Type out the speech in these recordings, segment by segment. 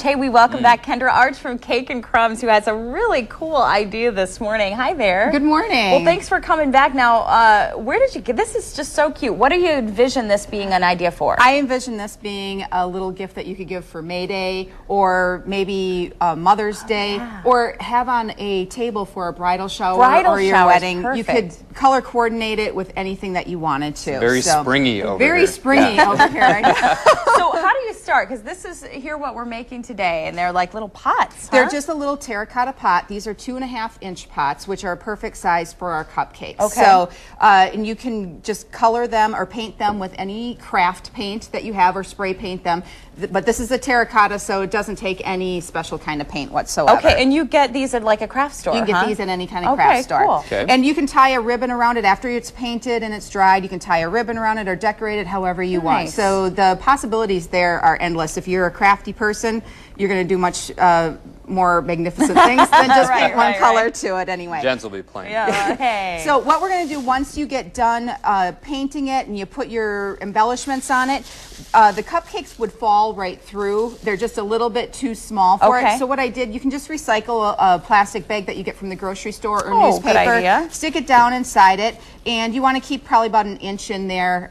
Hey, we welcome back Kendra Arch from Cake and Crumbs, who has a really cool idea this morning. Hi there. Good morning. Well, thanks for coming back. Now, where did you get this? Is just so cute. What do you envision this being an idea for? I envision this being a little gift that you could give for May Day or maybe Mother's Day, or have on a table for a bridal shower or your wedding. Perfect. You could color coordinate it with anything that you wanted to. Very springy over here. Very springy over here. So how do you start? Because this is here what we're making today, and they're like little pots. They're just a little terracotta pot. These are 2.5-inch pots, which are a perfect size for our cupcakes. Okay. So, and you can just color them or paint them with any craft paint that you have, or spray paint them. But this is a terracotta, so it doesn't take any special kind of paint whatsoever. Okay, and you get these at like a craft store. You can get these at any kind of craft store. Cool. Okay. And you can tie a ribbon around it after it's painted and it's dried. You can tie a ribbon around it or decorate it however you want. So the possibilities there are endless. If you're a crafty person, you're going to do much more magnificent things than just paint one color to it anyway. Jens will be playing. Yeah, hey. So what we're going to do once you get done painting it and you put your embellishments on it, the cupcakes would fall right through. They're just a little bit too small for it. So what I did, you can just recycle a plastic bag that you get from the grocery store or newspaper. Good idea. Stick it down inside it, and you want to keep probably about 1 inch in there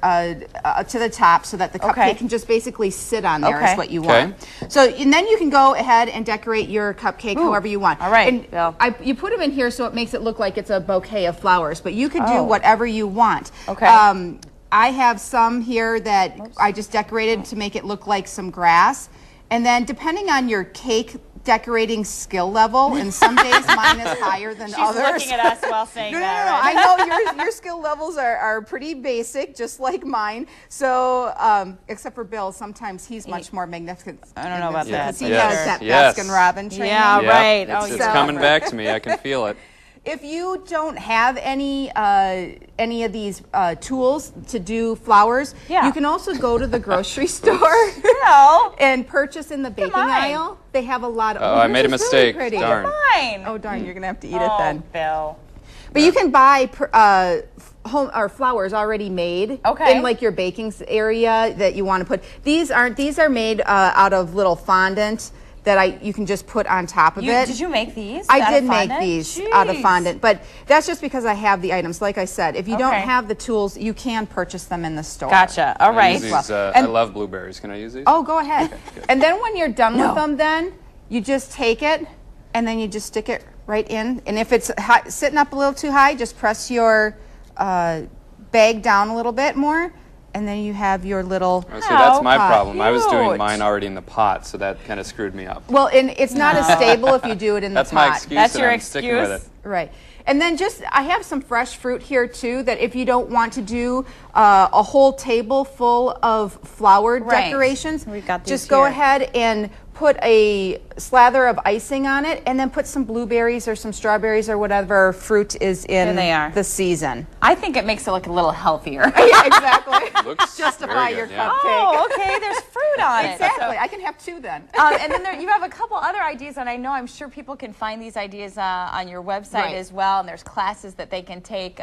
to the top so that the cupcake can just basically sit on there is what you want. So, and then you can go ahead and decorate your cupcake however you want. All right. And you put them in here so it makes it look like it's a bouquet of flowers, but you could do whatever you want. Okay. I have some here that I just decorated to make it look like some grass. And then depending on your cake decorating skill level, and some days mine is higher than others. She's looking at us while saying that. No. I know your skill levels are pretty basic, just like mine. So, except for Bill, sometimes he's much more magnificent. I don't know about that. Because he has that Baskin Robbins training. Yeah, right. It's coming back to me. I can feel it. If you don't have any of these tools to do flowers, you can also go to the grocery store and purchase in the baking aisle. They have a lot of. Oh, I made a mistake. Really darn. Mine. Oh, darn! You're gonna have to eat it then. Bill. But you can buy home or flowers already made in like your baking area that you want to put. These are made out of little fondant that you can just put on top of it. Did you make these? I did make these out of fondant, but that's just because I have the items. Like I said, if you don't have the tools, you can purchase them in the store. Gotcha. All right. I love blueberries. Can I use these? Oh, go ahead. And then when you're done with them, then you just take it and then you just stick it right in. And if it's sitting up a little too high, just press your bag down a little bit more. And then you have your little. Oh, see, that's my problem. I was doing mine already in the pot, so that kind of screwed me up. Well, and it's not as stable if you do it in the pot. That's my excuse. That's your I'm excuse. sticking with it. Right. And then I have some fresh fruit here too, that if you don't want to do a whole table full of flower decorations, just go ahead and put a slather of icing on it, and then put some blueberries or some strawberries or whatever fruit is in the season. I think it makes it look a little healthier. Yeah, exactly. Looks justify your cupcake. Oh, okay. There's fruit on it. Exactly. I can have 2 then. And then you have a couple other ideas, and I'm sure people can find these ideas on your website as well. And there's classes that they can take.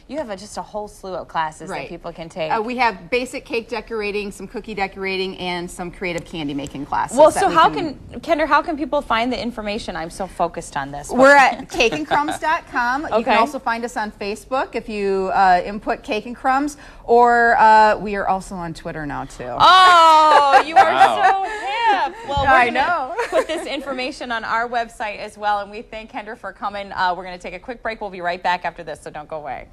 You have just a whole slew of classes that people can take. We have basic cake decorating, some cookie decorating, and some creative candy making classes. Well, so Kendra, how can people find the information? I'm so focused on this. We're at cakeandcrumbs.com. You can also find us on Facebook if you input Cake and Crumbs, or we are also on Twitter now too. Oh, you are so hip. Well, I know. Put this information on our website as well, and we thank Kendra for coming. We're going to take a quick break. We'll be right back after this, so don't go away.